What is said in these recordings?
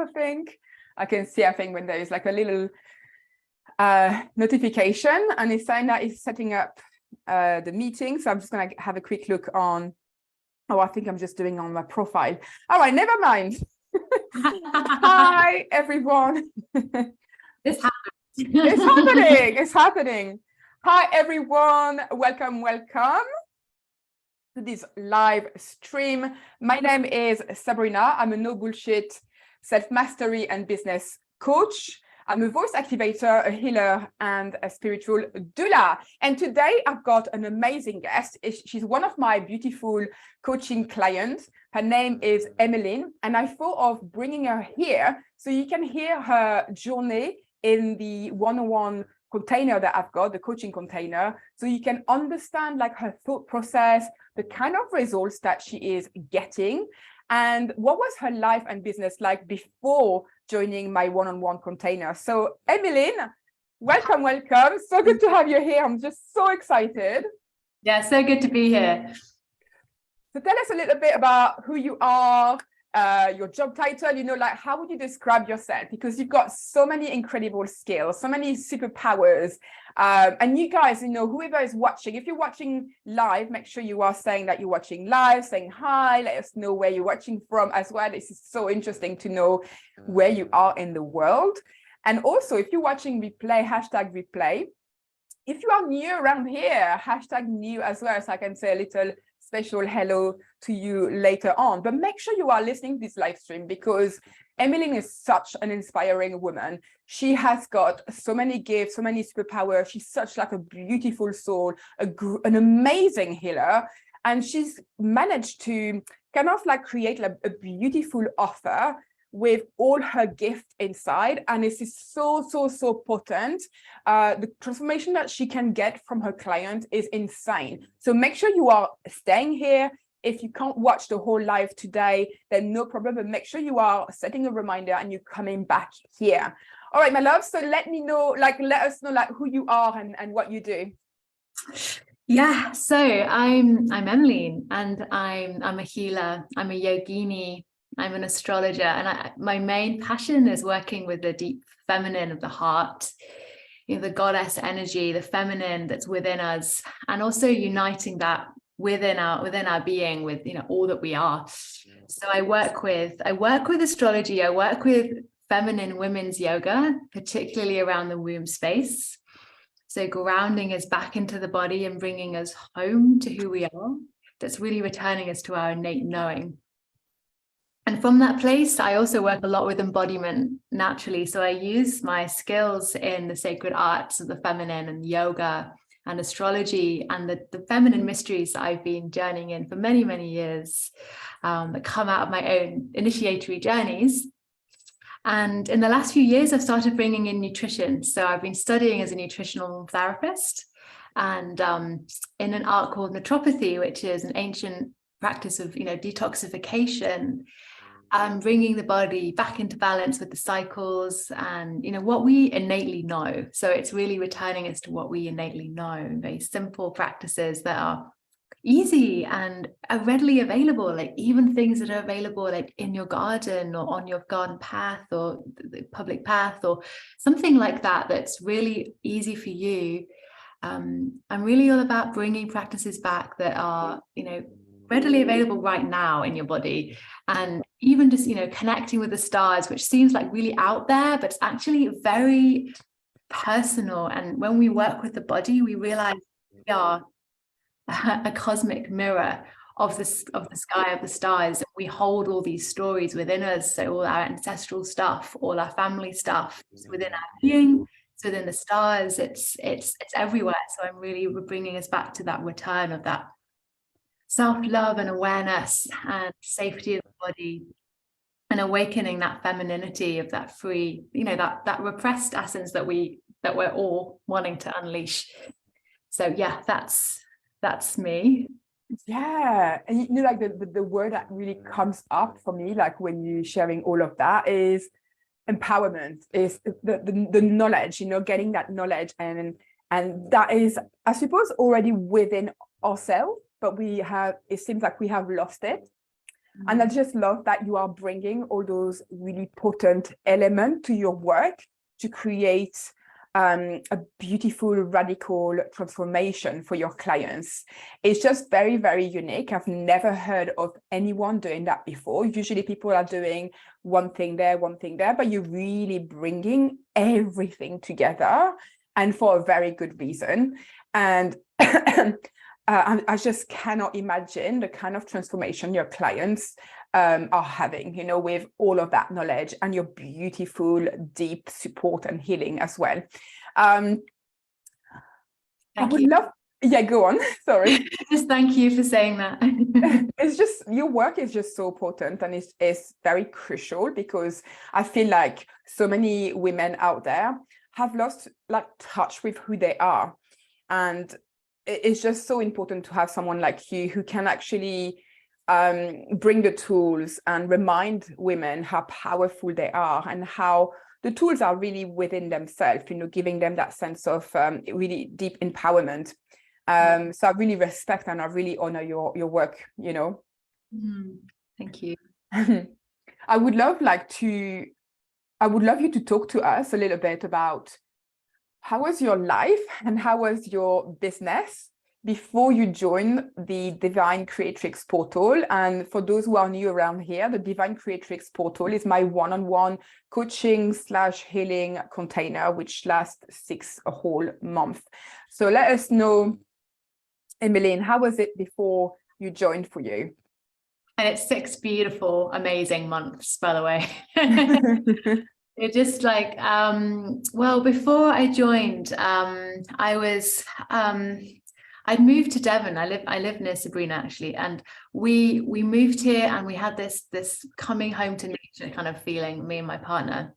I think. I can see, I think, when there is like a little notification and it's saying that it's setting up the meeting. So I'm just going to have a quick look on. Oh, I think I'm just doing on my profile. All right, never mind. Hi, everyone. This happened. It's happening. It's happening. Hi, everyone. Welcome to this live stream. My name is Sabrina. I'm a no bullshit self-mastery and business coach. I'm a voice activator, a healer, and a spiritual doula. And today I've got an amazing guest. She's one of my beautiful coaching clients. Her name is Emeline, and I thought of bringing her here so you can hear her journey in the one-on-one container that I've got, the coaching container, so you can understand like her thought process, the kind of results that she is getting, and what was her life and business like before joining my one-on-one container. So Emeline, welcome. So good to have you here. I'm just so excited. Yeah, so good to be here. So tell us a little bit about who you are, your job title, like how would you describe yourself? Because you've got so many incredible skills, so many superpowers. And you guys, whoever is watching, if you're watching live, make sure you are saying that you're watching live, saying hi, let us know where you're watching from as well. This is so interesting to know where you are in the world. And also, if you're watching replay, hashtag replay. If you are new around here, hashtag new as well, so I can say a little special hello to you later on. But make sure you are listening to this live stream because Emeline is such an inspiring woman. She has got so many gifts, so many superpowers. She's such like a beautiful soul, an amazing healer. And she's managed to kind of like create like a beautiful offer with all her gift inside, and this is so potent. The transformation that she can get from her client is insane. So make sure you are staying here. If you can't watch the whole live today, then no problem, but make sure you are setting a reminder and you're coming back here. All right, my love, so let us know who you are and what you do. Yeah, so I'm Emeline, and I'm a healer, I'm a yogini, I'm an astrologer, and my main passion is working with the deep feminine of the heart, the goddess energy, the feminine that's within us, and also uniting that within our being with all that we are. So I work with astrology, I work with feminine women's yoga, particularly around the womb space. So grounding us back into the body and bringing us home to who we are. That's really returning us to our innate knowing. And from that place, I also work a lot with embodiment naturally. So I use my skills in the sacred arts of the feminine and yoga and astrology and the feminine mysteries that I've been journeying in for many, many years that come out of my own initiatory journeys. And in the last few years, I've started bringing in nutrition. So I've been studying as a nutritional therapist and in an art called naturopathy, which is an ancient practice of detoxification. Bringing the body back into balance with the cycles and what we innately know. So it's really returning us to what we innately know. Very simple practices that are easy and are readily available, like even things that are available like in your garden or on your garden path or the public path or something like that, that's really easy for you. I'm really all about bringing practices back that are readily available right now in your body, and even just connecting with the stars, which seems like really out there, but it's actually very personal. And when we work with the body, we realize we are a cosmic mirror of the sky, of the stars. We hold all these stories within us, so all our ancestral stuff, all our family stuff is within our being, it's within the stars, it's everywhere. So I'm really bringing us back to that return of that self-love and awareness and safety of the body, and awakening that femininity of that free, that repressed essence that we're all wanting to unleash. So yeah, that's me. Yeah, and like the word that really comes up for me, like when you're sharing all of that, is empowerment, is the knowledge, getting that knowledge, and that is, I suppose, already within ourselves, but it seems like we have lost it. And I just love that you are bringing all those really potent elements to your work to create a beautiful, radical transformation for your clients. It's just very, very unique. I've never heard of anyone doing that before. Usually people are doing one thing there, but you're really bringing everything together, and for a very good reason. And I just cannot imagine the kind of transformation your clients are having, you know, with all of that knowledge and your beautiful, deep support and healing as well. I would love, yeah, go on. Sorry. Just thank you for saying that. It's just, your work is just so potent, and it's very crucial, because I feel like so many women out there have lost like touch with who they are. And it's just so important to have someone like you who can actually bring the tools and remind women how powerful they are, and how the tools are really within themselves, you know, giving them that sense of really deep empowerment. So I really respect and I really honor your work, you know. Thank you. I would love you to talk to us a little bit about how was your life and how was your business before you joined the Divine Creatrix portal. And for those who are new around here, the Divine Creatrix portal is my one-on-one coaching / healing container, which lasts 6 whole months. So let us know, Emeline, how was it before you joined for you? And it's 6 beautiful, amazing months, by the way. It just like, well, before I joined, I'd moved to Devon. I live near Sabrina, actually, and we moved here, and we had this coming home to nature kind of feeling, me and my partner.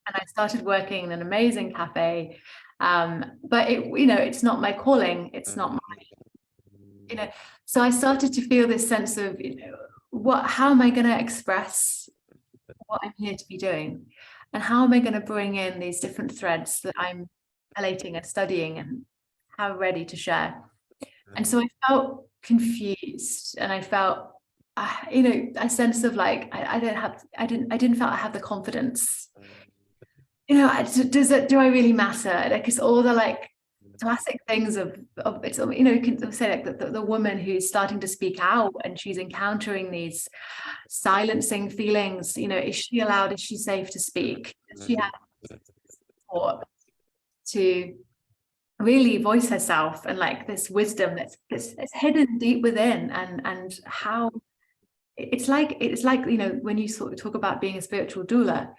And I started working in an amazing cafe, but it's not my calling. It's not my, So I started to feel this sense of, how am I going to express what I'm here to be doing? And how am I going to bring in these different threads that I'm collating and studying and how ready to share? And so I felt confused, and I felt, a sense of like, I didn't feel I had the confidence. Do I really matter? Like, it's all the like classic things of it's, you can say like the woman who's starting to speak out, and she's encountering these silencing feelings. Is she allowed? Is she safe to speak? Does she have support to really voice herself, and like this wisdom that's hidden deep within, and how it's like when you sort of talk about being a spiritual doula,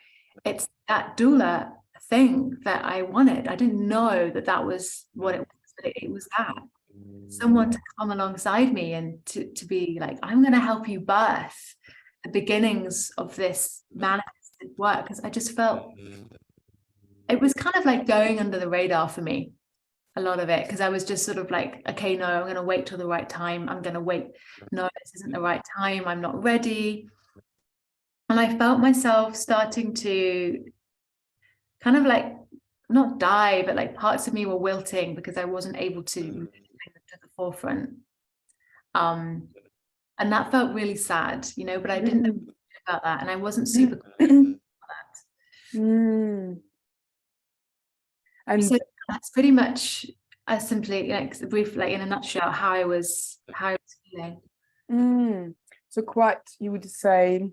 it's that doula thing that I wanted. I didn't know that was what it was, but it was that someone to come alongside me and to be like, I'm going to help you birth the beginnings of this manifested work, because I just felt it was kind of like going under the radar for me, a lot of it, because I was just sort of like, okay, no, I'm going to wait till the right time. I'm going to wait. No, this isn't the right time. I'm not ready. And I felt myself starting to kind of like not die, but like parts of me were wilting because I wasn't able to bring them to the forefront. And that felt really sad, but I didn't know about that, and I wasn't super about that. And so that's pretty much as simply, brief, like in a nutshell, how I was feeling. So quite, you would say,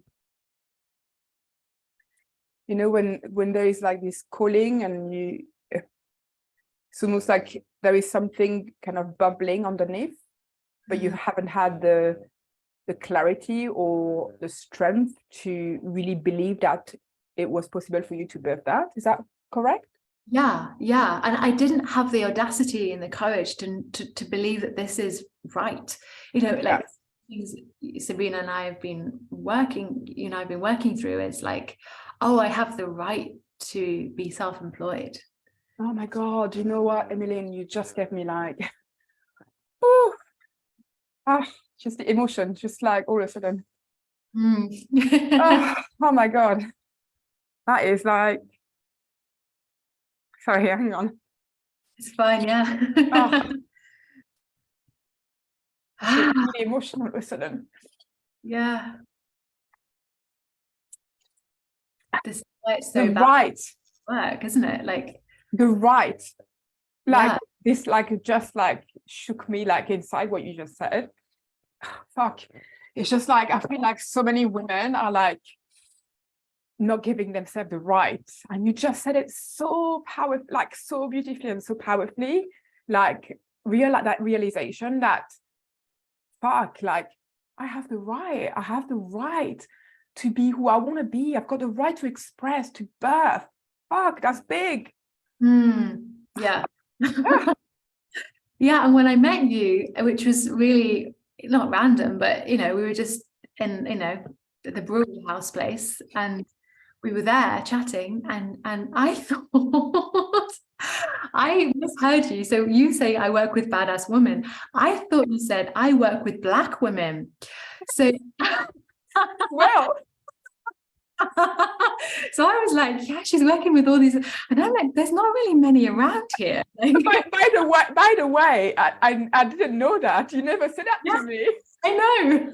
when there is like this calling, and it's almost like there is something kind of bubbling underneath, but you haven't had the clarity or the strength to really believe that it was possible for you to birth that. Is that correct? Yeah. And I didn't have the audacity and the courage to believe that this is right. Things Sabrina and I have been working through is like, oh, I have the right to be self-employed. Oh my God, you know what, Emeline, you just gave me like, just the emotion, just like all of a sudden. Oh my God. That is like, sorry, hang on. It's fine, yeah. Really emotional all of a sudden. Yeah. this is why it's The so bad right, work, isn't it? Like the right, like yeah. this, like it just like shook me like inside what you just said. Fuck. It's just like I feel like so many women are like not giving themselves the right. And you just said it so powerful, like so beautifully and so powerfully, like that realization that fuck, like I have the right to be who I want to be. I've got the right to express, to birth. Fuck, that's big. Yeah. Yeah, and when I met you, which was really not random, but we were just in the brewery house place, and we were there chatting, and I thought I misheard you. So you say I work with badass women. I thought you said I work with Black women. So Well, so I was like, yeah, she's working with all these, and I'm like, there's not really many around here. Like, by the way, I didn't know that. You never said that to me. I know.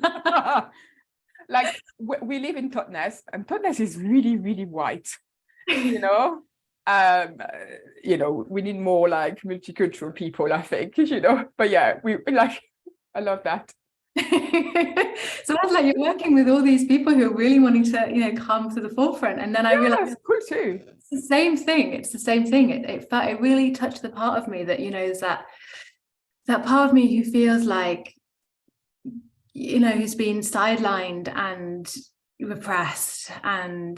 Like we live in Totnes, and Totnes is really, really white. You know, we need more like multicultural people, I think. But yeah, we like. I love that. So I was like, you're working with all these people who are really wanting to, come to the forefront, and then I realized it's cool too. It's the same thing. It's the same thing. It really touched the part of me that is that part of me who feels like who's been sidelined and repressed, and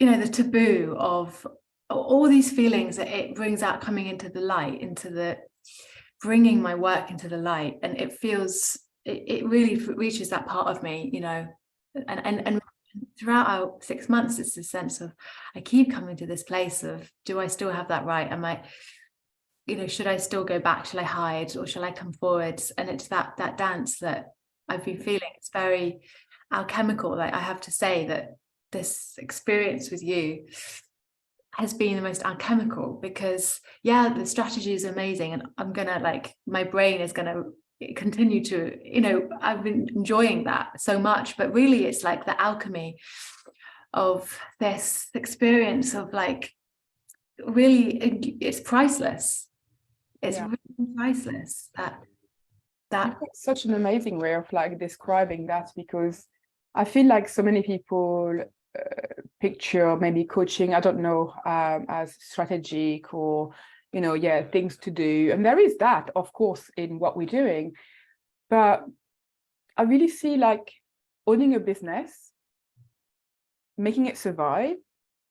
the taboo of all these feelings that it brings out coming into the light, bringing my work into the light, and it feels it really reaches that part of me, and throughout our 6 months, it's a sense of I keep coming to this place of, do I still have that right? Am I, should I still go back? Shall I hide, or shall I come forwards? And it's that dance that I've been feeling. It's very alchemical. Like I have to say that this experience with you has been the most alchemical, because the strategy is amazing, and I'm gonna my brain is gonna continue to I've been enjoying that so much, but really it's like the alchemy of this experience of really it's priceless. It's really priceless. That such an amazing way of describing that, because I feel like so many people picture maybe coaching, I don't know, as strategic or things to do, and there is that, of course, in what we're doing, but I really see owning a business, making it survive,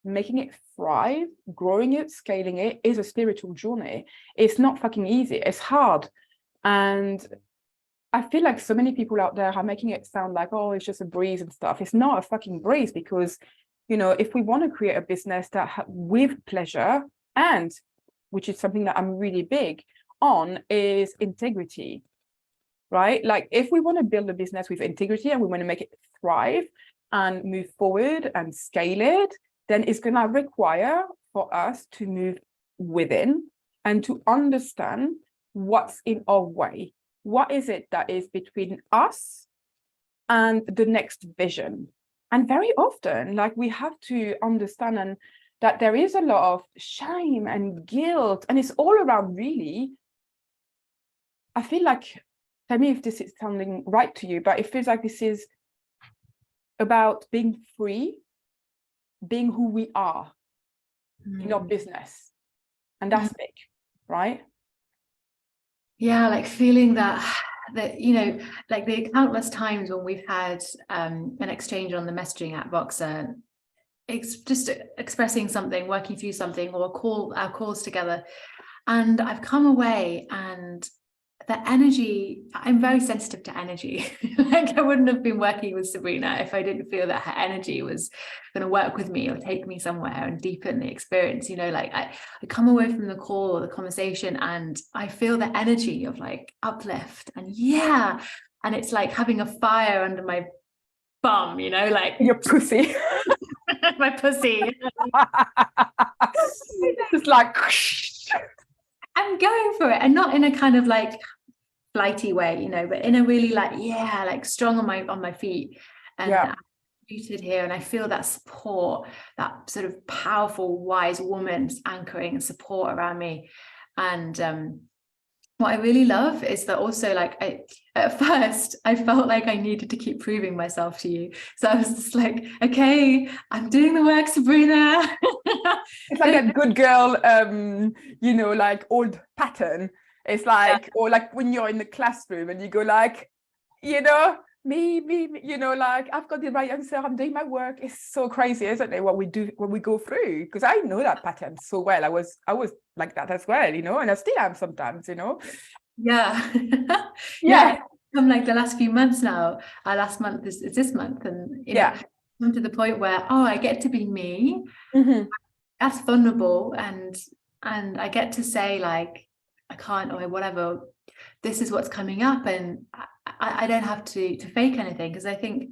making it thrive, growing it, scaling it is a spiritual journey. It's not fucking easy. It's hard. And I feel like so many people out there are making it sound like, oh, it's just a breeze and stuff. It's not a fucking breeze, because, if we want to create a business that with pleasure, and which is something that I'm really big on, is integrity, right? Like if we want to build a business with integrity and we want to make it thrive and move forward and scale it, then it's going to require for us to move within and to understand what's in our way. What is it that is between us and the next vision? And very often, we have to understand and that there is a lot of shame and guilt, and it's all around, really. I feel like, tell me if this is sounding right to you, but it feels like this is about being free, being who we are in our business. And that's big, right? Yeah, feeling that the countless times when we've had an exchange on the messaging app Voxer, just expressing something, working through something, or our calls together, and I've come away, and the energy, I'm very sensitive to energy. I wouldn't have been working with Sabrina if I didn't feel that her energy was going to work with me or take me somewhere and deepen the experience. I come away from the call or the conversation, and I feel the energy of uplift, and and it's like having a fire under my bum, your pussy. My pussy. It's like I'm going for it, and not in a kind of flighty way, but in a really strong on my feet, and I'm rooted here, and I feel that support, that sort of powerful, wise woman's anchoring and support around me. And what I really love is that also, like, at first I felt like I needed to keep proving myself to you. So I was just like, okay, I'm doing the work, Sabrina. It's like that good girl, you know, like old pattern. It's like, or like when you're in the classroom and you go like, you know, me, you know, like I've got the right answer, I'm doing my work. It's so crazy, isn't it, what we do, what we go through? Because I know that pattern so well. I was like that as well, you know, and I still am sometimes, you know. Yeah. Yeah. Come like the last few months now. Our last month is this month, and you know, come to the point where, oh, I get to be me. That's vulnerable, and I get to say, like, I can't, or whatever, this is what's coming up, and I don't have to fake anything, because I think,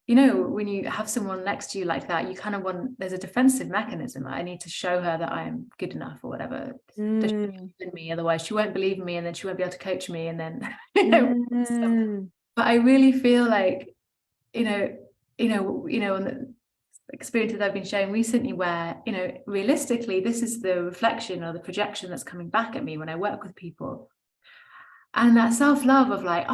you know, when you have someone next to you like that, you kind of want, there's a defensive mechanism. I need to show her that I'm good enough or whatever. Does she believe in me? Otherwise she won't believe me, and then she won't be able to coach me, and then you know. But I really feel like, you know, and the experiences I've been sharing recently, where, you know, realistically, this is the reflection or the projection that's coming back at me when I work with people. And that self-love of like,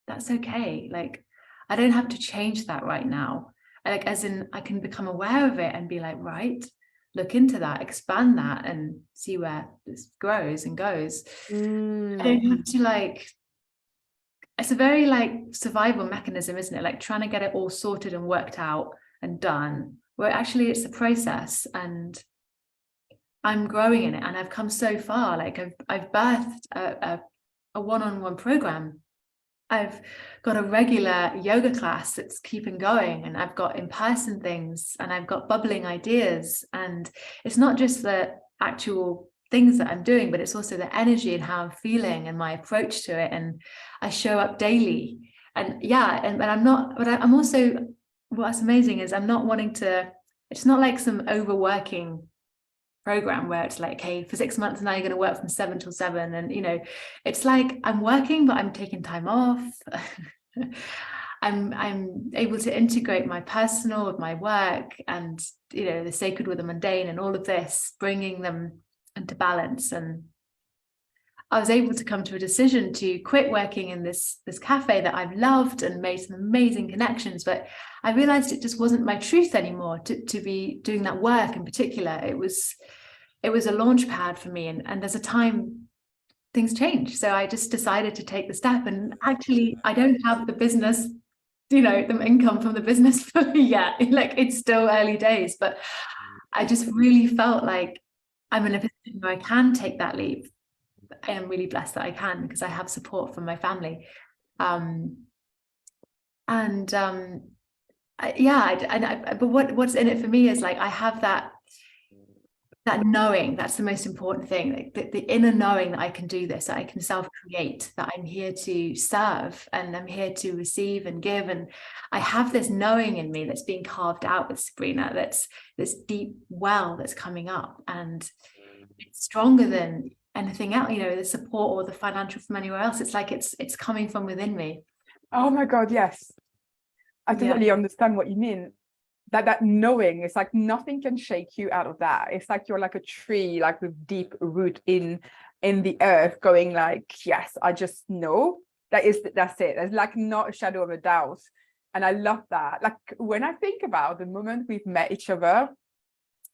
that's okay. Like, I don't have to change that right now. Like, as in, I can become aware of it and be like, right, look into that, expand that, and see where this grows and goes. I don't have to, like, it's a very like survival mechanism, isn't it? Like trying to get it all sorted and worked out and done, where actually it's a process, and I'm growing in it, and I've come so far. Like I've birthed a one-on-one program. I've got a regular yoga class that's keeping going, and I've got in-person things, and I've got bubbling ideas. And it's not just the actual things that I'm doing, but it's also the energy and how I'm feeling and my approach to it. And I show up daily, and I'm not, but I'm also, what's amazing is I'm not wanting to, it's not like some overworking program where it's like, hey, for 6 months now you're going to work from 7 till 7, and you know, it's like I'm working, but I'm taking time off. I'm able to integrate my personal with my work, and you know, the sacred with the mundane, and all of this, bringing them into balance. And I was able to come to a decision to quit working in this cafe that I've loved and made some amazing connections, but I realized it just wasn't my truth anymore to be doing that work in particular. It was a launch pad for me, and there's a time things change. So I just decided to take the step, and actually I don't have the business, you know, the income from the business fully yet. Like, it's still early days, but I just really felt like I'm in a position where I can take that leap. I am really blessed that I can, because I have support from my family. But what's in it for me is like, I have that knowing. That's the most important thing, like the inner knowing that I can do this, that I can self-create, that I'm here to serve, and I'm here to receive and give. And I have this knowing in me that's being carved out with Sabrina, that's this deep well that's coming up, and it's stronger than anything else, you know, the support or the financial from anywhere else. It's like it's coming from within me. Oh my God, yes. I totally understand what you mean. That knowing, it's like nothing can shake you out of that. It's like you're like a tree, like with deep root in the earth, going like, yes, I just know that's it. There's like not a shadow of a doubt. And I love that. Like, when I think about the moment we've met each other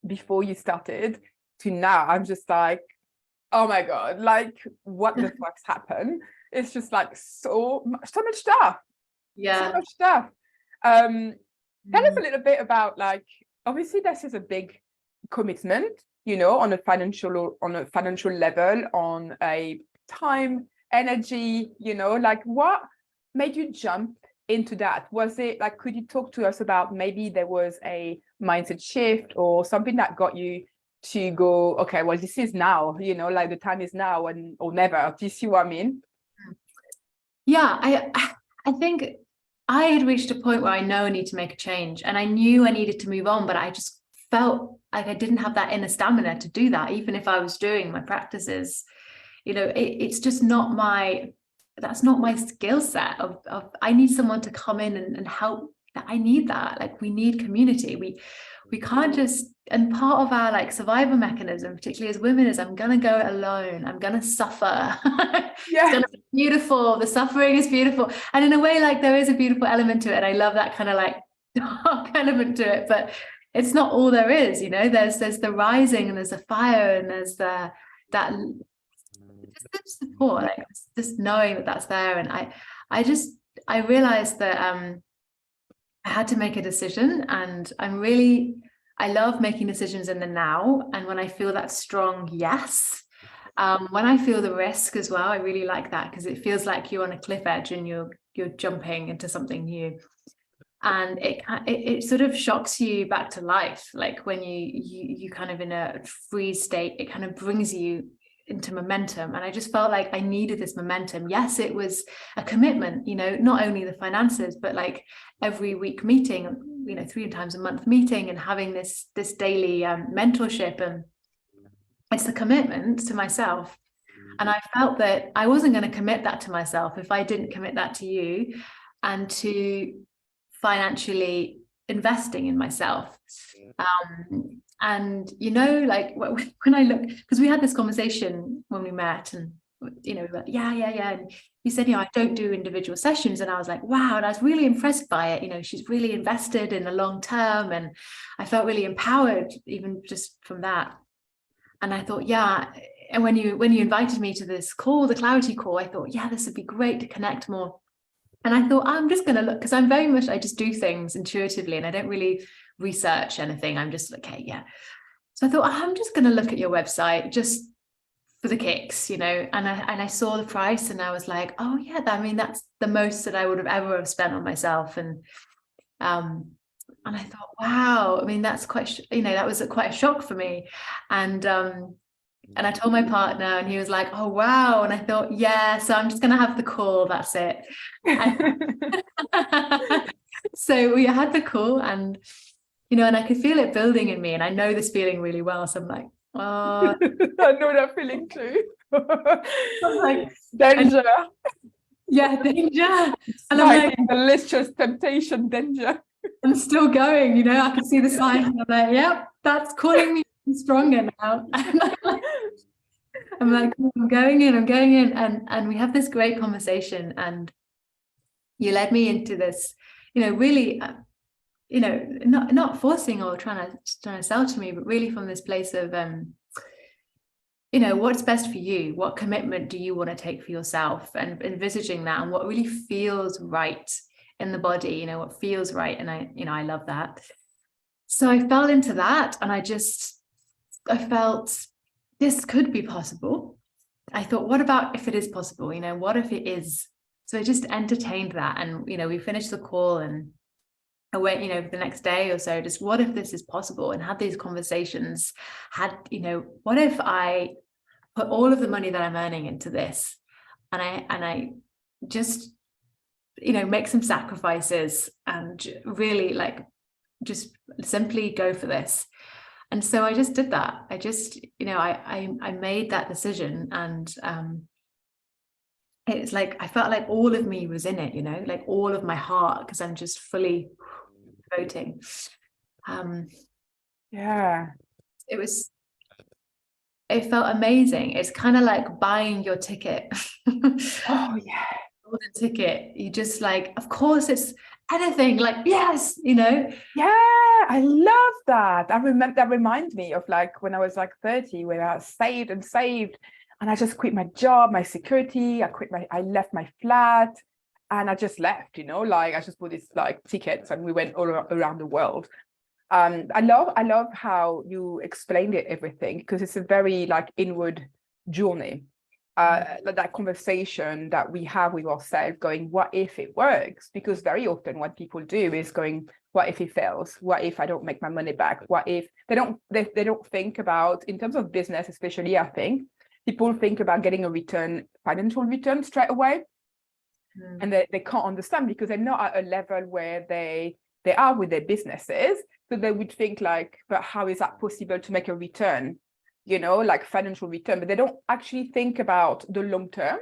before you started to now, I'm just like, oh my God, like, what the fuck's happened? It's just like so much stuff. So much stuff. Tell us a little bit about, like, obviously this is a big commitment, you know, on a financial level, on a time, energy, you know, like, what made you jump into that? Was it like, could you talk to us about, maybe there was a mindset shift or something that got you to go, okay, well, this is now, you know, like the time is now or never. Do you see what I mean? Yeah, I think I had reached a point where I know I need to make a change, and I knew I needed to move on, but I just felt like I didn't have that inner stamina to do that. Even if I was doing my practices, you know, it's just not that's not my skill set of I need someone to come in and help. I need that. Like, we need community. We can't just, and part of our like survival mechanism, particularly as women, is I'm gonna go alone, I'm gonna suffer. Yeah. It's gonna be beautiful, the suffering is beautiful, and in a way, like, there is a beautiful element to it. I love that kind of like dark element to it, but it's not all there is, you know. There's the rising, and there's the fire, and there's that just support, like just knowing that that's there. And I realized that I had to make a decision, and I love making decisions in the now. And when I feel that strong yes, when I feel the risk as well, I really like that, because it feels like you're on a cliff edge and you're jumping into something new. And it sort of shocks you back to life. Like when you kind of in a freeze state, it kind of brings you into momentum. And I just felt like I needed this momentum. Yes, it was a commitment, you know, not only the finances, but like every week meeting, you know, 3 times a month meeting, and having this daily mentorship. And it's the commitment to myself. And I felt that I wasn't going to commit that to myself if I didn't commit that to you, and to financially investing in myself. And you know, like when I look, because we had this conversation when we met, and you know, we were like, yeah, and he said, you know, I don't do individual sessions. And I was like, wow. And I was really impressed by it. You know, she's really invested in the long term, and I felt really empowered even just from that. And I thought, yeah. And when you invited me to this call, the clarity call, I thought, yeah, this would be great to connect more. And I thought, I'm just going to look, because I'm very much, I just do things intuitively, and I don't really research anything. I'm just okay, yeah. So I thought, I'm just going to look at your website just for the kicks, you know. And I saw the price, and I was like, oh yeah, I mean, that's the most that I would have ever spent on myself. And I thought, wow, I mean, that's quite, you know, that was quite a shock for me. And I told my partner, and he was like, oh, wow. And I thought, yeah, so I'm just going to have the call. That's it. So we had the call, and, you know, and I could feel it building in me. And I know this feeling really well. So I'm like, oh. I know that feeling too. I'm like, danger. Yeah, danger. And I'm like, delicious temptation, danger. I'm still going, you know, I can see the sign. I'm like, yep, that's calling me. I'm stronger now. I'm like, I'm going in. And we have this great conversation, and you led me into this, you know, really, you know, not forcing or trying to sell to me, but really from this place of, you know, what's best for you? What commitment do you want to take for yourself? And envisaging that, and what really feels right in the body, you know, what feels right. And I love that. So I fell into that, and I felt this could be possible. I thought, what about if it is possible? You know, what if it is? So I just entertained that. And, you know, we finished the call, and I went, you know, the next day or so, just what if this is possible? And had these conversations, you know, what if I put all of the money that I'm earning into this, and I just, you know, make some sacrifices, and really like just simply go for this. And so I just did that. I just, you know, I made that decision, and it's like I felt like all of me was in it, you know, like all of my heart, because I'm just fully devoting. Yeah, it felt amazing. It's kind of like buying your ticket. oh yeah, Golden ticket. You just like, of course it's anything, like, yes, you know. yeah, I love that. I remember, that reminds me of like when I was like 30, where I saved and I just quit my job, my security. I left my flat, and I just left, you know, like I just bought these like tickets, and we went all around the world. I love how you explained it, everything, because it's a very like inward journey. That conversation that we have with ourselves, going, what if it works? Because very often what people do is going, what if it fails? What if I don't make my money back? What if they don't think about, in terms of business especially, I think people think about getting a return, financial return straight away. And they can't understand, because they're not at a level where they are with their businesses. So they would think like, but how is that possible to make a return? You know, like financial return, but they don't actually think about the long term.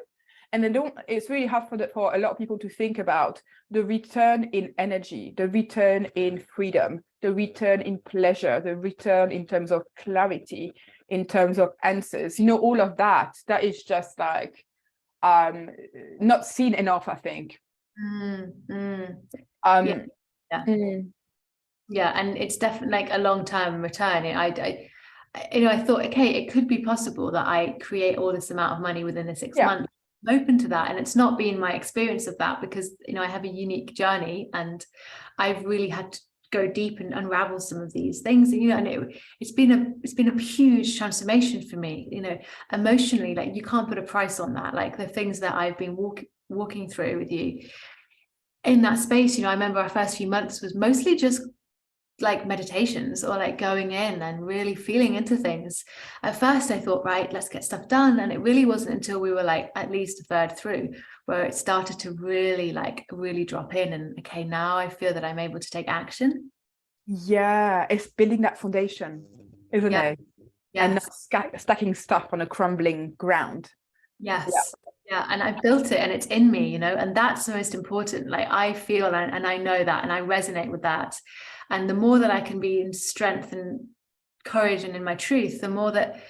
And they don't, it's really hard for a lot of people to think about the return in energy, the return in freedom, the return in pleasure, the return in terms of clarity, in terms of answers, all of that is just like not seen enough, I think. Yeah. Yeah, and it's definitely like a long-term return. I thought, okay, it could be possible that I create all this amount of money within the 6 months. I'm open to that, and it's not been my experience of that because I have a unique journey, and I've really had to go deep and unravel some of these things. And it's been a huge transformation for me. Emotionally, like you can't put a price on that. Like the things that I've been walking through with you in that space. I remember our first few months was mostly just like meditations or like going in and really feeling into things. At first I thought, right, let's get stuff done, and it really wasn't until we were like at least a third through where it started to really drop in, and okay, now I feel that I'm able to take action. It's building that foundation, isn't it? And not stacking stuff on a crumbling ground. And I built it, and it's in me, and that's the most important. Like I feel and I know that, and I resonate with that. And the more that I can be in strength and courage and in my truth, the more that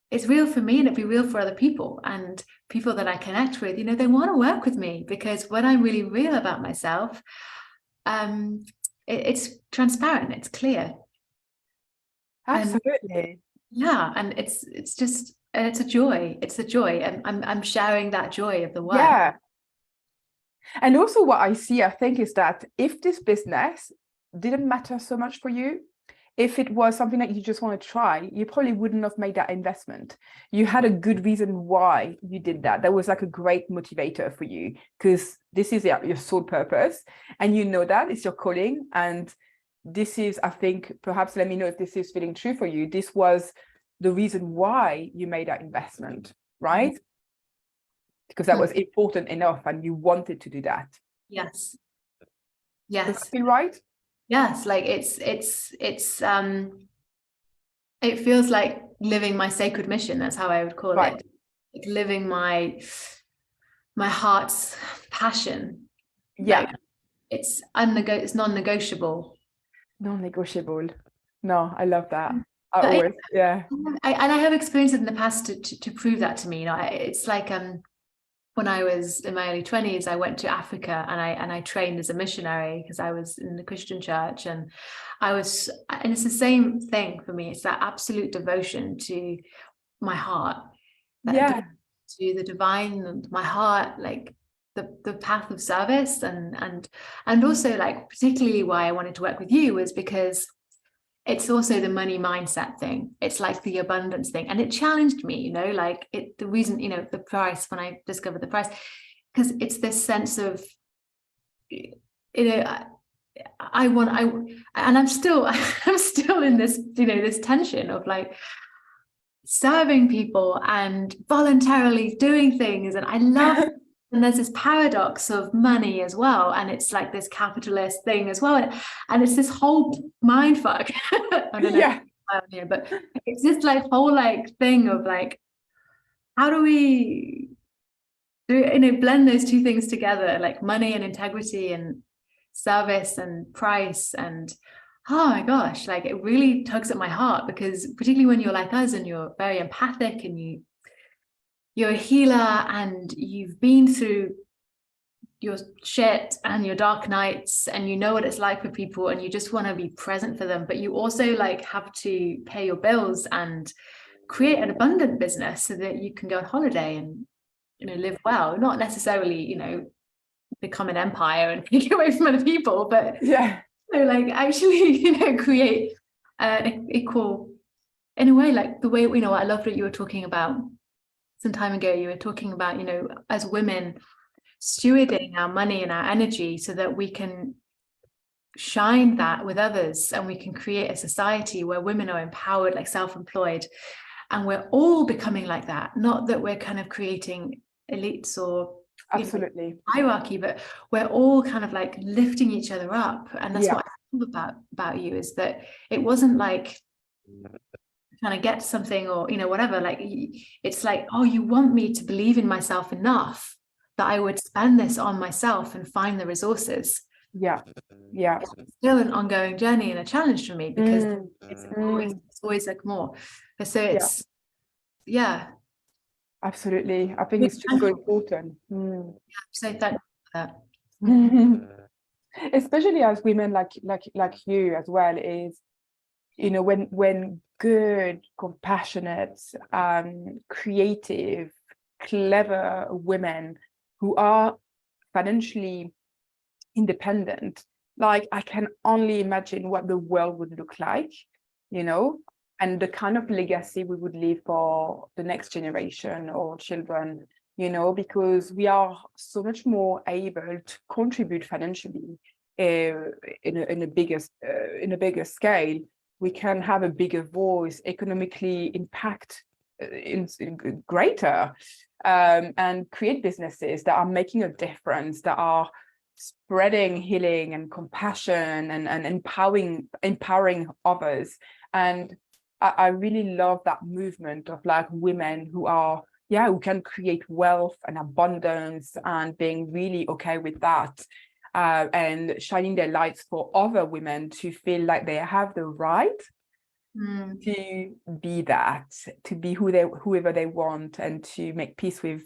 it's real for me, and it'll be real for other people, and people that I connect with, they want to work with me, because when I'm really real about myself, it's transparent, it's clear. Absolutely. And it's just, and it's a joy. It's a joy, and I'm sharing that joy of the work. And also what I see, I think, is that if this business didn't matter so much for you, if it was something that you just want to try, you probably wouldn't have made that investment. You had a good reason why you did that. That was like a great motivator for you, because this is your sole purpose, and that it's your calling. And this is, I think, perhaps let me know if this is feeling true for you. This was the reason why you made that investment, right? Because that was important enough, and you wanted to do that. Yes. Does that feel right? Yes, like it feels like living my sacred mission. That's how I would call it. Like living my heart's passion. Like it's non-negotiable. Non-negotiable. No, I love that. I have experiences in the past to prove that to me. It's like when I was in my early 20s, I went to Africa, and I trained as a missionary because I was in the Christian church, and it's the same thing for me. It's that absolute devotion to my heart, to the divine, and my heart, like the path of service, and also, like, particularly why I wanted to work with you was because it's also the money mindset thing. It's like the abundance thing. And it challenged me, like the reason, the price, when I discovered the price, because it's this sense of, I'm still in this, this tension of like serving people and voluntarily doing things. And I love and there's this paradox of money as well, and it's like this capitalist thing as well, and it's this whole mind fuck. I don't know, but it's this like whole like thing of like, how do we blend those two things together, like money and integrity and service and price, and oh my gosh, like it really tugs at my heart, because particularly when you're like us and you're very empathic and you're a healer and you've been through your shit and your dark nights, and you know what it's like for people, and you just want to be present for them, but you also like have to pay your bills and create an abundant business so that you can go on holiday and live well, not necessarily become an empire and take away from other people, but like actually create an equal, in a way, like the way I loved what you were talking about some time ago. You were talking about, as women, stewarding our money and our energy so that we can shine that with others, and we can create a society where women are empowered, like self-employed, and we're all becoming like that. Not that we're kind of creating elites or hierarchy, but we're all kind of like lifting each other up. And that's what I love about you, is that it wasn't like trying to get something or whatever. Like it's like, oh, you want me to believe in myself enough that I would spend this on myself and find the resources. Yeah. It's still an ongoing journey and a challenge for me, because it's always like more. So it's absolutely. I think it's just so important. So thank you for that. Especially as women like you as well, is, you know, when good, compassionate, creative, clever women who are financially independent, like, I can only imagine what the world would look like, you know, and the kind of legacy we would leave for the next generation or children, you know, because we are so much more able to contribute financially in a bigger scale. We can have a bigger voice, economically impact in greater, and create businesses that are making a difference, that are spreading healing and compassion and empowering others. And I really love that movement of like women who are, who can create wealth and abundance, and being really okay with that, and shining their lights for other women to feel like they have the right to be that, to be whoever they want, and to make peace with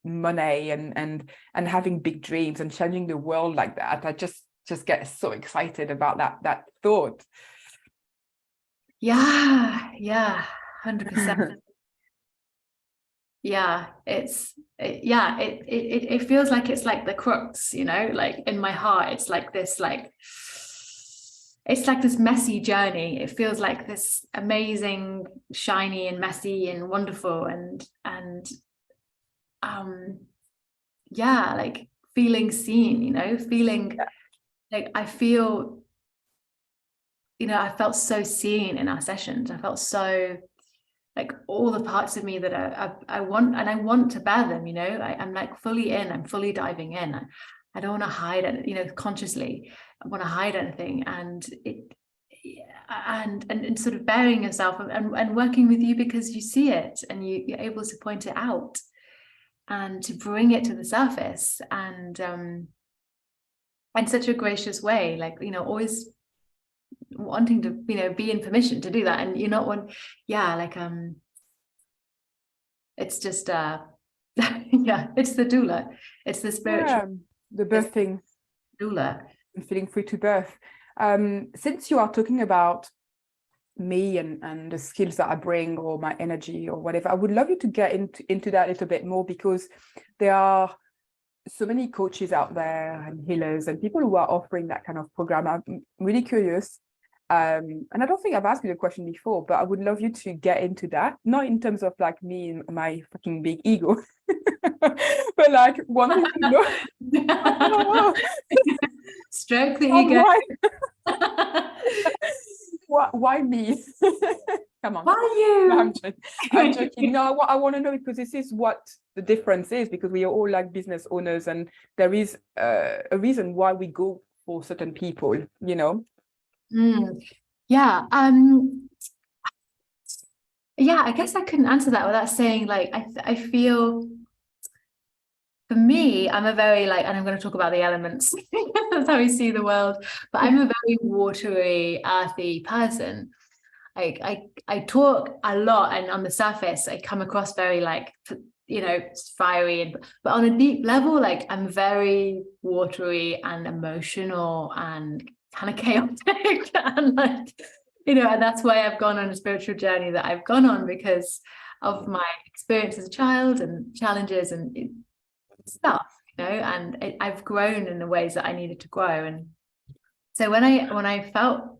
money and having big dreams and changing the world like that. I just get so excited about that thought. 100%. It feels like it's like the crux, you know, like in my heart, it's like this messy journey. It feels like this amazing, shiny and messy and wonderful, and like feeling seen, you know, feeling like I feel, you know, I felt so seen in our sessions. I felt so like all the parts of me that I want to bear them, you know. I'm like fully in, I'm fully diving in. I don't want to hide it, you know, consciously. I want to hide anything, and sort of bearing yourself and working with you because you see it and you're able to point it out and to bring it to the surface, and in such a gracious way, like, you know, always wanting to, you know, be in permission to do that. And you're not one, it's just it's the doula, it's the spiritual, the birthing doula, and feeling free to birth. Since you are talking about me and the skills that I bring, or my energy or whatever, I would love you to get into that a little bit more, because there are so many coaches out there and healers and people who are offering that kind of program. I'm really curious. And I don't think I've asked you the question before, but I would love you to get into that, not in terms of like me and my fucking big ego, but like wanting to know. Stroke the ego. Why me? Come on. Why you? No, I'm joking. No, I want to know, because this is what the difference is, because we are all like business owners, and there is a reason why we go for certain people, you know. I guess I couldn't answer that without saying, like, I feel, for me, I'm a very, like, and I'm going to talk about the elements, that's how we see the world, but I'm a very watery, earthy person. I talk a lot, and on the surface I come across very, like, you know, fiery, but on a deep level, like, I'm very watery and emotional and kind of chaotic, and, like, you know, and that's why I've gone on a spiritual journey that I've gone on, because of my experience as a child and challenges and stuff, you know, and I've grown in the ways that I needed to grow. And so when I felt,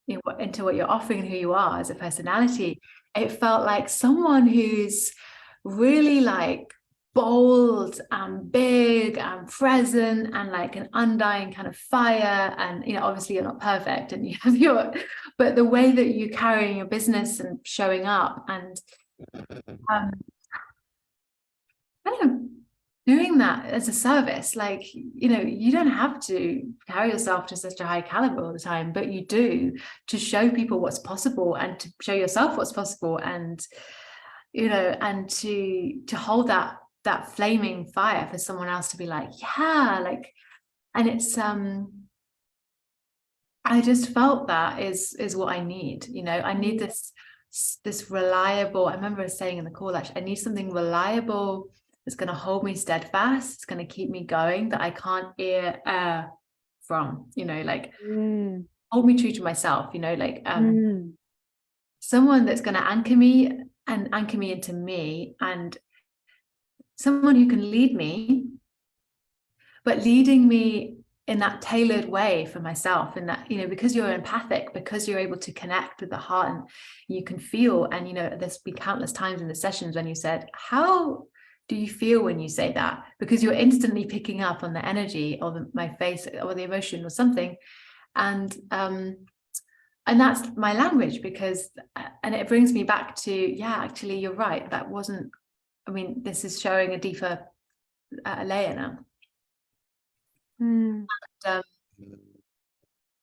you know, into what you're offering and who you are as a personality, it felt like someone who's really, like, bold and big and present and like an undying kind of fire. And, you know, obviously you're not perfect and you have but the way that you're carrying your business and showing up, and kind of doing that as a service, like, you know, you don't have to carry yourself to such a high caliber all the time, but you do, to show people what's possible and to show yourself what's possible, and, you know, and to hold that that flaming fire for someone else to be like, yeah, like, and it's I just felt that is what I need, you know. I need this reliable, I remember saying in the call, actually, I need something reliable that's going to hold me steadfast, it's going to keep me going, that I can't err from, you know, like hold me true to myself, you know, like someone that's going to anchor me and anchor me into me, and someone who can lead me, but leading me in that tailored way for myself, and that, you know, because you're empathic, because you're able to connect with the heart and you can feel. And, you know, there's been countless times in the sessions when you said, how do you feel when you say that? Because you're instantly picking up on the energy or my face or the emotion or something. And that's my language, because, and it brings me back to, yeah, actually, you're right. That wasn't, I mean, this is showing a deeper layer now.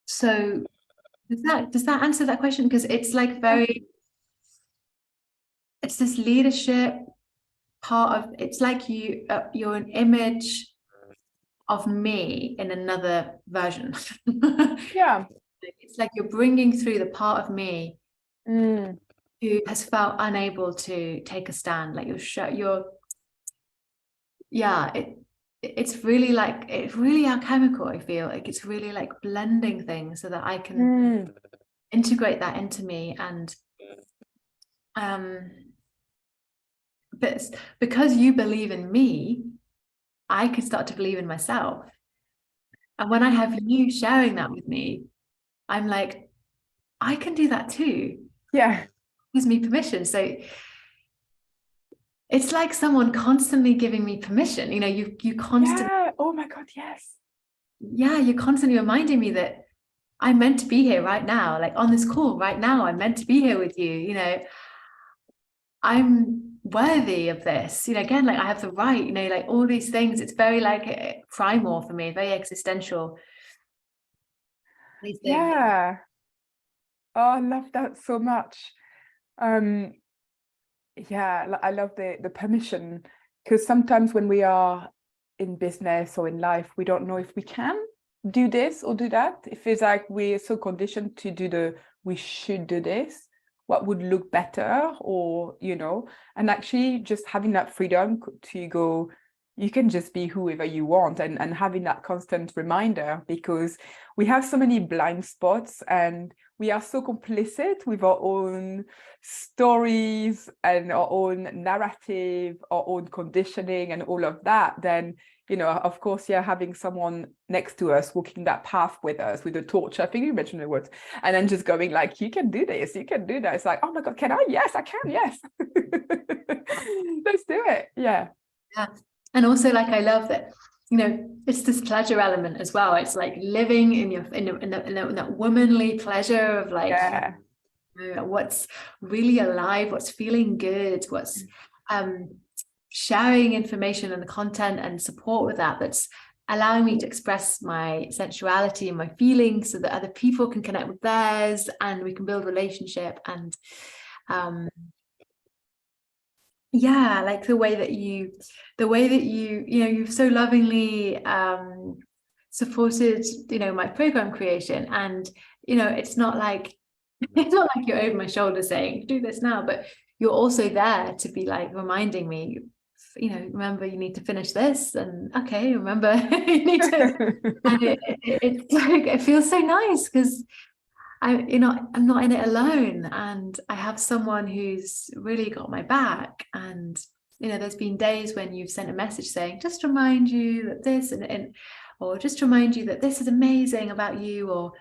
So does that answer that question? Because it's like it's this leadership part of, it's like you're an image of me in another version. Yeah. It's like you're bringing through the part of me who has felt unable to take a stand. Like it's really like, it's really alchemical. I feel like it's really like blending things so that I can integrate that into me. And but because you believe in me, I can start to believe in myself. And when I have you sharing that with me, I'm like, I can do that too. Yeah. Gives me permission. So it's like someone constantly giving me permission. You know, you constantly. Yeah. Oh my God, yes. Yeah, you're constantly reminding me that I'm meant to be here right now, like on this call right now. I'm meant to be here with you. You know, I'm worthy of this. You know, again, like I have the right, you know, like all these things. It's very like primal for me, very existential. These things. Yeah. Oh, I love that so much. Yeah, I love the permission, because sometimes when we are in business or in life, we don't know if we can do this or do that. It feels like we're so conditioned to do we should do this, what would look better, or, you know, and actually just having that freedom to go, you can just be whoever you want, and having that constant reminder, because we have so many blind spots and we are so complicit with our own stories and our own narrative, our own conditioning and all of that. Then, you know, of course, yeah, having someone next to us walking that path with us with a torch, I think you mentioned the words, and then just going like, you can do this, you can do that. It's like, oh my God, can I? Yes, I can. Yes. Let's do it. Yeah. Yeah. And also, like, I love that, you know, it's this pleasure element as well. It's like living in that womanly pleasure of like, Yeah. you know, what's really alive, what's feeling good, what's sharing information and the content and support with that's allowing me to express my sensuality and my feelings so that other people can connect with theirs and we can build relationship. And yeah, like the way that you you know, you've so lovingly supported, you know, my program creation. And, you know, it's not like you're over my shoulder saying do this now, but you're also there to be like reminding me, you know, remember you need to finish this, and okay, remember you need to. And it's like, it feels so nice because I'm not in it alone, and I have someone who's really got my back. And, you know, there's been days when you've sent a message saying, just remind you that this, and or just remind you that this is amazing about you, or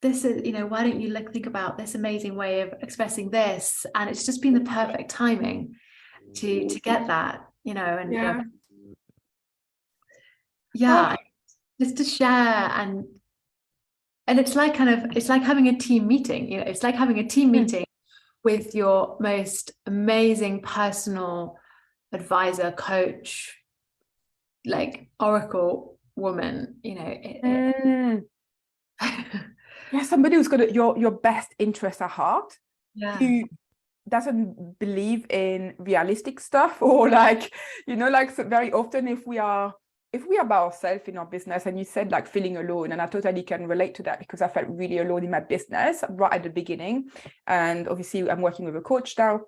this is, you know, why don't you think about this amazing way of expressing this? And it's just been the perfect timing to get that, you know. And yeah, just to share. And it's like it's like having a team meeting, you know, it's like having a team meeting with your most amazing personal advisor, coach, like oracle woman, you know. Yeah, somebody who's got your best interest at heart, Yeah. who doesn't believe in realistic stuff, or like, like, so very often if we are by ourselves in our business, and you said like feeling alone, and I totally can relate to that, because I felt really alone in my business right at the beginning. And obviously I'm working with a coach now,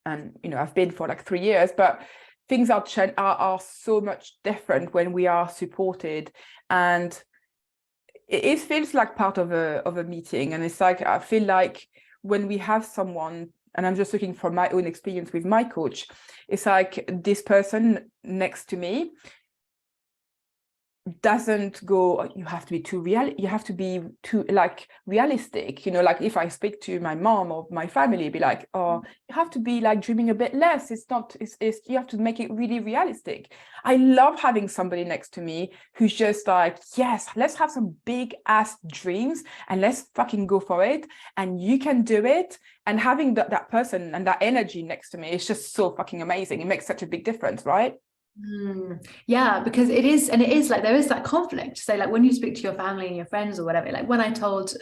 and I've been for like 3 years, but things are so much different when we are supported. And it feels like part of a meeting. And it's like, I feel like when we have someone, and I'm just looking from my own experience with my coach, it's like this person next to me doesn't go, "Oh, you have to be too real, you have to be too like realistic." Like if I speak to my mom or my family, be like, "Oh, you have to be like dreaming a bit less. It's not, it's you have to make it really realistic." I love having somebody next to me who's just like, "Yes, let's have some big ass dreams and let's fucking go for it, and you can do it." And having that person and that energy next to me is just so fucking amazing. It makes such a big difference, right? Yeah, because it is like there is that conflict. So like when you speak to your family and your friends or whatever, like when I told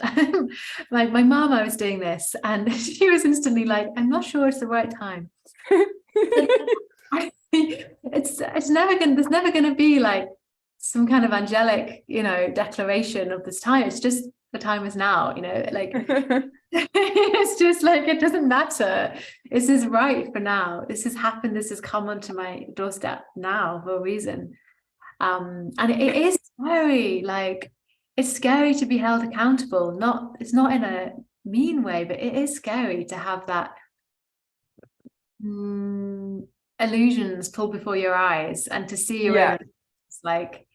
my mom I was doing this, and she was instantly like, "I'm not sure it's the right time." It's never gonna, there's never gonna be like some kind of angelic, declaration of this time. It's just the time is now, like it's just like, it doesn't matter. This is right for now. This has happened. This has come onto my doorstep now for a reason. And it is scary. Like, it's scary to be held accountable. It's not in a mean way, but it is scary to have that illusions pulled before your eyes, and to see your own, it's like,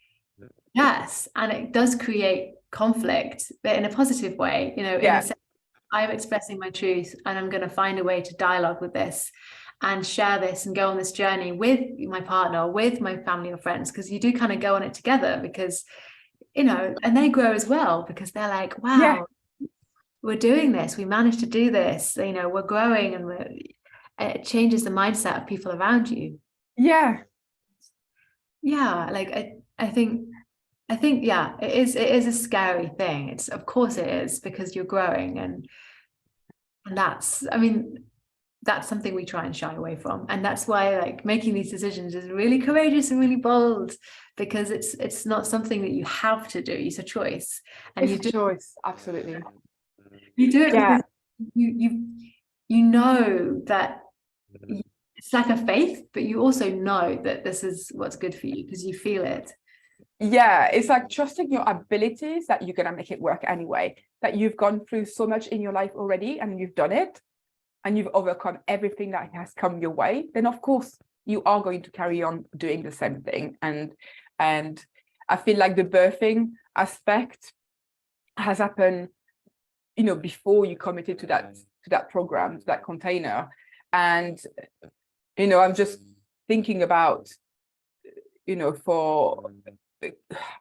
yes, and it does create conflict, but in a positive way, in a sense, I'm expressing my truth, and I'm going to find a way to dialogue with this and share this and go on this journey with my partner, with my family or friends, because you do kind of go on it together, because and they grow as well, because they're like, wow, we're doing this, we managed to do this, we're growing, and it changes the mindset of people around you. Like I think yeah, it is a scary thing. It's, of course it is, because you're growing, and that's, I mean, that's something we try and shy away from. And that's why like making these decisions is really courageous and really bold, because it's not something that you have to do. It's a choice. And it's a choice, absolutely. You do it because you know that it's like a faith, but you also know that this is what's good for you, because you feel it. Yeah, it's like trusting your abilities, that you're gonna make it work anyway, that you've gone through so much in your life already, and you've done it, and you've overcome everything that has come your way. Then of course you are going to carry on doing the same thing. And I feel like the birthing aspect has happened, before you committed to that program, to that container. And I'm just thinking about,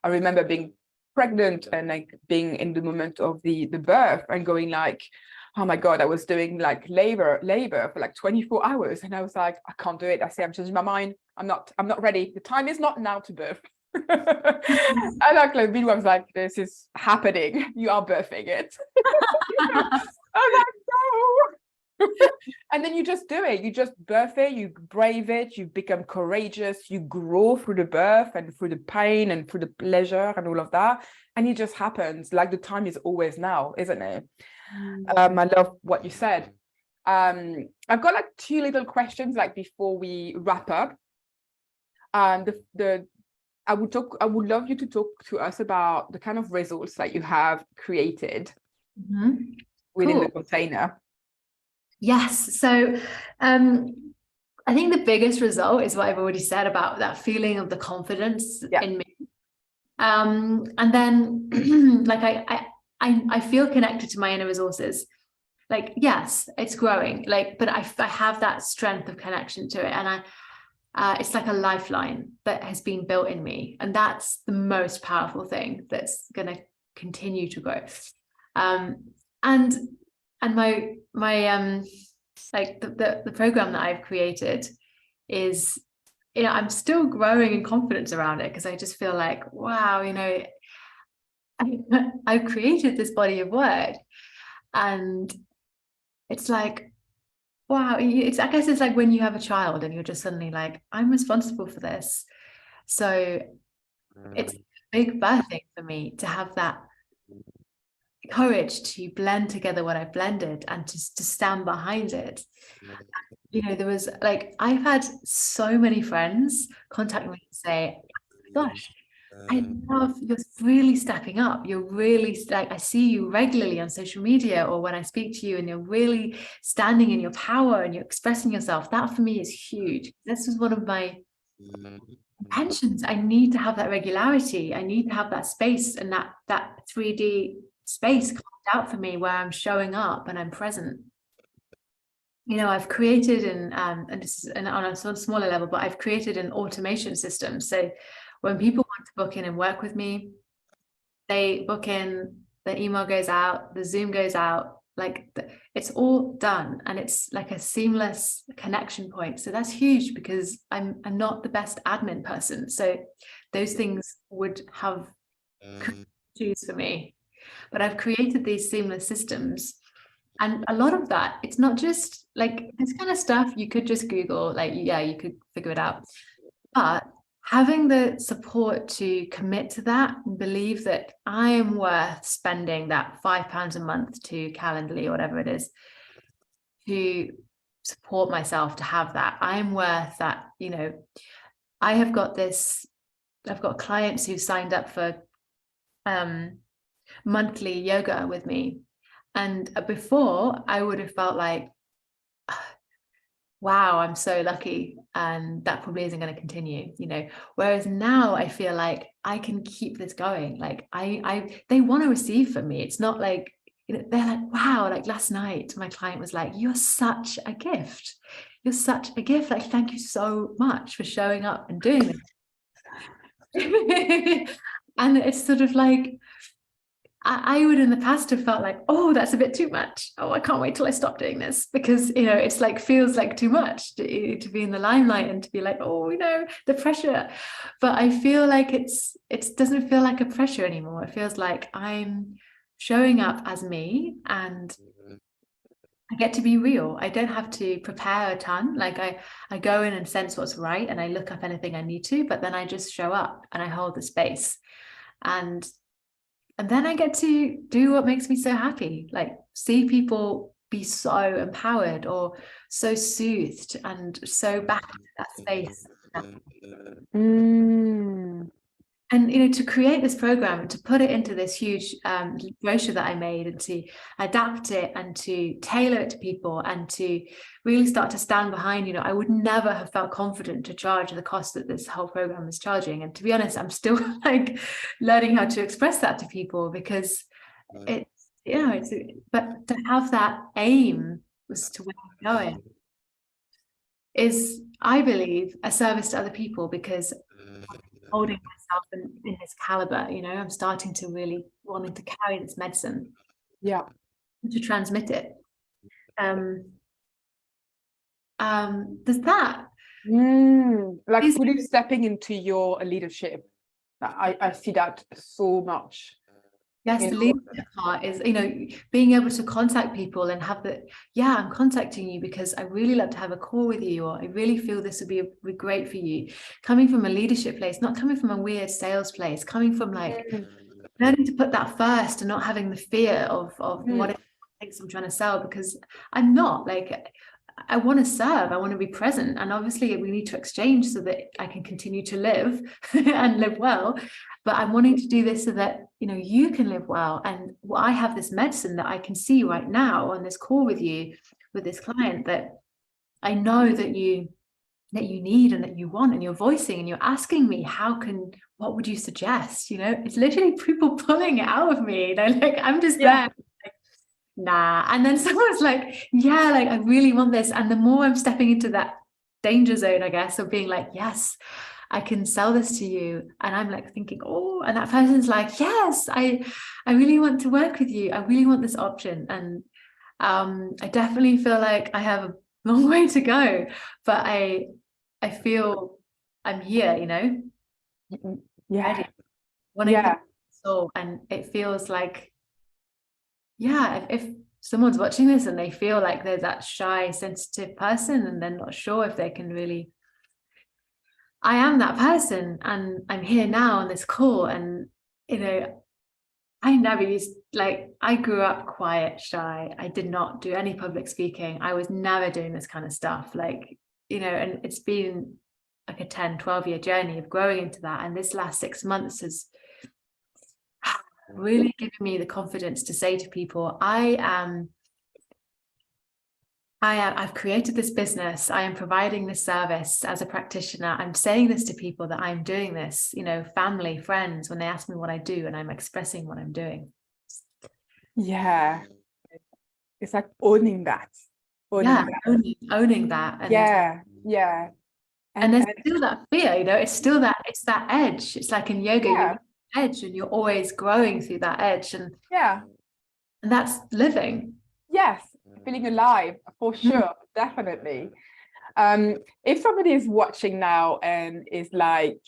I remember being pregnant and like being in the moment of the birth and going like, oh my God, I was doing like labor for like 24 hours. And I was like, I can't do it. I say, I'm changing my mind. I'm not ready. The time is not now to birth. And like I was like, this is happening. You are birthing it. I'm like, no. And then you just do it. You just birth it, you brave it, you become courageous, you grow through the birth and through the pain and through the pleasure and all of that. And it just happens. Like the time is always now, isn't it? I love what you said. I've got like 2 little questions like before we wrap up. I would love you to talk to us about the kind of results that you have created within the container. Yes. So I think the biggest result is what I've already said about that feeling of the confidence in me. And then like I feel connected to my inner resources. Like, yes, it's growing, like, but I have that strength of connection to it. And it's like a lifeline that has been built in me. And that's the most powerful thing that's going to continue to grow. And my like the program that I've created is, I'm still growing in confidence around it, because I just feel like, wow, I've created this body of work, and it's like, wow, it's, I guess it's like when you have a child and you're just suddenly like, I'm responsible for this. So it's a big birthing for me to have that courage to blend together what I blended and to stand behind it. You know, there was like, I've had so many friends contact me and say, gosh, I love you're really stepping up. You're really like, I see you regularly on social media or when I speak to you, and you're really standing in your power and you're expressing yourself. That for me is huge. This was one of my intentions. I need to have that regularity. I need to have that space and that 3D space carved out for me where I'm showing up and I'm present. You know, I've created and this is on a sort of smaller level, but I've created an automation system. So when people want to book in and work with me, they book in, the email goes out, the Zoom goes out, like it's all done, and it's like a seamless connection point. So that's huge because I'm not the best admin person. So those things would have issues for me. But I've created these seamless systems. And a lot of that, it's not just like this kind of stuff you could just Google, like, yeah, you could figure it out. But having the support to commit to that and believe that I am worth spending that £5 a month to Calendly or whatever it is to support myself, to have that. I am worth that. You know, I have got this, I've got clients who signed up for monthly yoga with me. And before I would have felt like, wow, I'm so lucky, and that probably isn't going to continue, you know. Whereas now I feel like I can keep this going. Like they want to receive from me. It's not like, you know, they're like, wow, like last night my client was like, you're such a gift. You're such a gift. Like, thank you so much for showing up and doing this. And it's sort of like, I would in the past have felt like, oh, that's a bit too much. Oh, I can't wait till I stop doing this, because, you know, it's like, feels like too much to be in the limelight and to be like, oh, you know, the pressure. But I feel like it doesn't feel like a pressure anymore. It feels like I'm showing up as me, and I get to be real. I don't have to prepare a ton. Like I go in and sense what's right, and I look up anything I need to, but then I just show up and I hold the space. And then I get to do what makes me so happy, like see people be so empowered or so soothed and so back into that space. And, you know, to create this program and to put it into this huge brochure that I made, and to adapt it and to tailor it to people and to really start to stand behind, you know, I would never have felt confident to charge the cost that this whole program is charging. And to be honest, I'm still like learning how to express that to people, because it's, you know, but to have that aim as to where I'm going is, I believe, a service to other people, because holding myself in this caliber, you know, I'm starting to really wanting to carry this medicine, to transmit it. Does that like really stepping into your leadership? I see that so much. Yes, the leadership part is, you know, being able to contact people and have the, yeah, I'm contacting you because I really love to have a call with you, or I really feel this would be great for you. Coming from a leadership place, not coming from a weird sales place, coming from like learning to put that first and not having the fear of what it thinks I'm trying to sell, because I'm not. Like, I want to serve, I want to be present, and obviously we need to exchange so that I can continue to live and live well. But I'm wanting to do this so that, you know, you can live well. And I have this medicine that I can see right now on this call with you, with this client, that I know that you need and that you want, and you're voicing and you're asking me, what would you suggest? You know, it's literally people pulling it out of me. They're like, I'm just there. Like, nah. And then someone's like, yeah, like I really want this. And the more I'm stepping into that danger zone, I guess, of being like, yes, I can sell this to you. And I'm like thinking, oh, and that person's like, yes, I really want to work with you. I really want this option. And I definitely feel like I have a long way to go, but I feel I'm here, you know, ready, wanting to soul. And it feels like, yeah, if someone's watching this and they feel like they're that shy, sensitive person and they're not sure if they can really, I am that person, and I'm here now on this call. And, you know, I never used, like, I grew up quiet, shy. I did not do any public speaking. I was never doing this kind of stuff. Like, you know, and it's been like a 10-12 year journey of growing into that. And this last 6 months has really given me the confidence to say to people, I've created this business. I am providing this service as a practitioner. I'm saying this to people that I'm doing this, you know, family, friends, when they ask me what I do, and I'm expressing what I'm doing. Yeah. It's like owning that. Owning that. And yeah. And there's still that fear, you know, it's that edge. It's like in yoga, you're edge and you're always growing through that edge. And that's living. Yes, feeling alive for sure, definitely. If somebody is watching now and is like,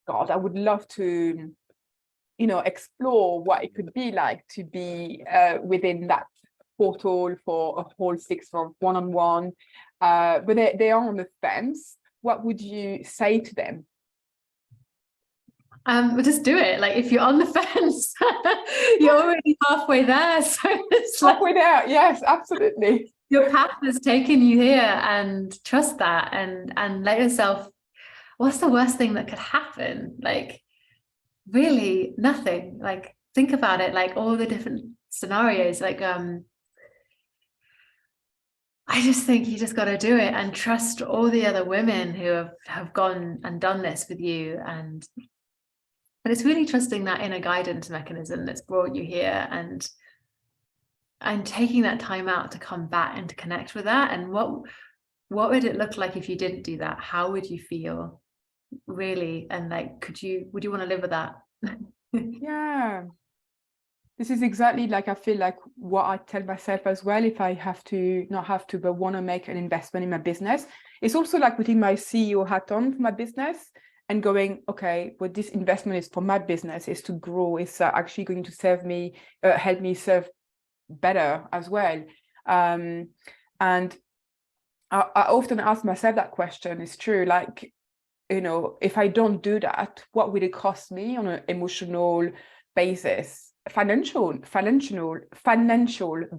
God, I would love to, you know, explore what it could be like to be within that portal for a whole 6 months one-on-one, but they are on the fence, what would you say to them? But just do it. Like, if you're on the fence, you're already halfway there. So it's halfway there. Yes, absolutely. Your path has taken you here, and trust that, and let yourself. What's the worst thing that could happen? Like, really nothing. Like, think about it. Like, all the different scenarios. Like, I just think you just got to do it and trust all the other women who have gone and done this with you. And it's really trusting that inner guidance mechanism that's brought you here, and taking that time out to come back and to connect with that. And what would it look like if you didn't do that? How would you feel, really? And like, would you want to live with that? Yeah, this is exactly like, I feel like what I tell myself as well, if I have to, not have to, but want to make an investment in my business. It's also like putting my CEO hat on for my business and going, okay, well, this investment is for my business, is to grow, it's actually going to serve me, help me serve better as well. And I often ask myself that question. It's true, like, you know, if I don't do that, what will it cost me on an emotional basis, financial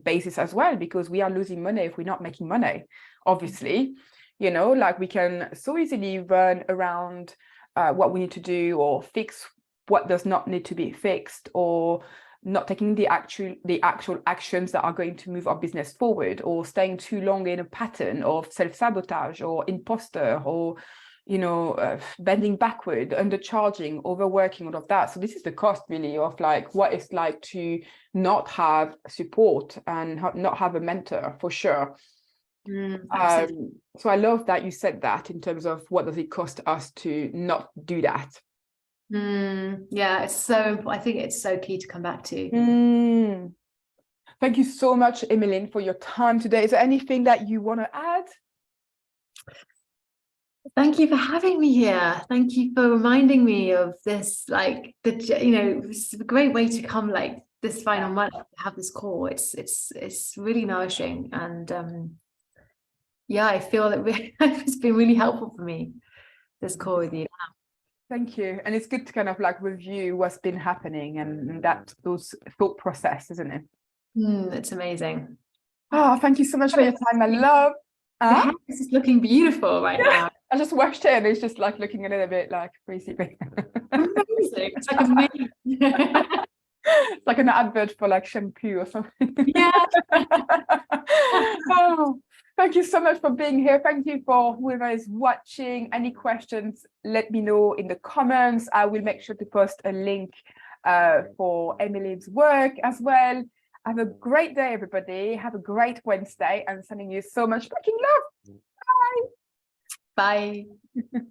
basis as well, because we are losing money if we're not making money, obviously. You know, like, we can so easily run around what we need to do, or fix what does not need to be fixed, or not taking the actual actions that are going to move our business forward, or staying too long in a pattern of self-sabotage or imposter, or, you know, bending backward, undercharging, overworking, all of that. So this is the cost, really, of like what it's like to not have support and not have a mentor, for sure. So I love that you said that, in terms of what does it cost us to not do that. Yeah, it's so important. I think it's so key to come back to. Thank you so much, Emeline, for your time today. Is there anything that you want to add? Thank you for having me here. Thank you for reminding me of this, like, you know, it's a great way to come, like, this final month, have this call. It's really nourishing, and yeah, I feel that it's been really helpful for me, this call with you. Thank you. And it's good to kind of like review what's been happening, and that those thought process, isn't it? It's amazing. Oh, thank you so much for your time, my love. This is looking beautiful right now. I just washed it and it's just like looking a little bit like crazy. Amazing. It's like amazing. It's like an advert for like shampoo or something. Yeah. Oh, thank you so much for being here. Thank you for whoever is watching. Any questions, let me know in the comments. I will make sure to post a link for Emeline's work as well. Have a great day, everybody. Have a great Wednesday, and sending you so much fucking love. Bye. Bye.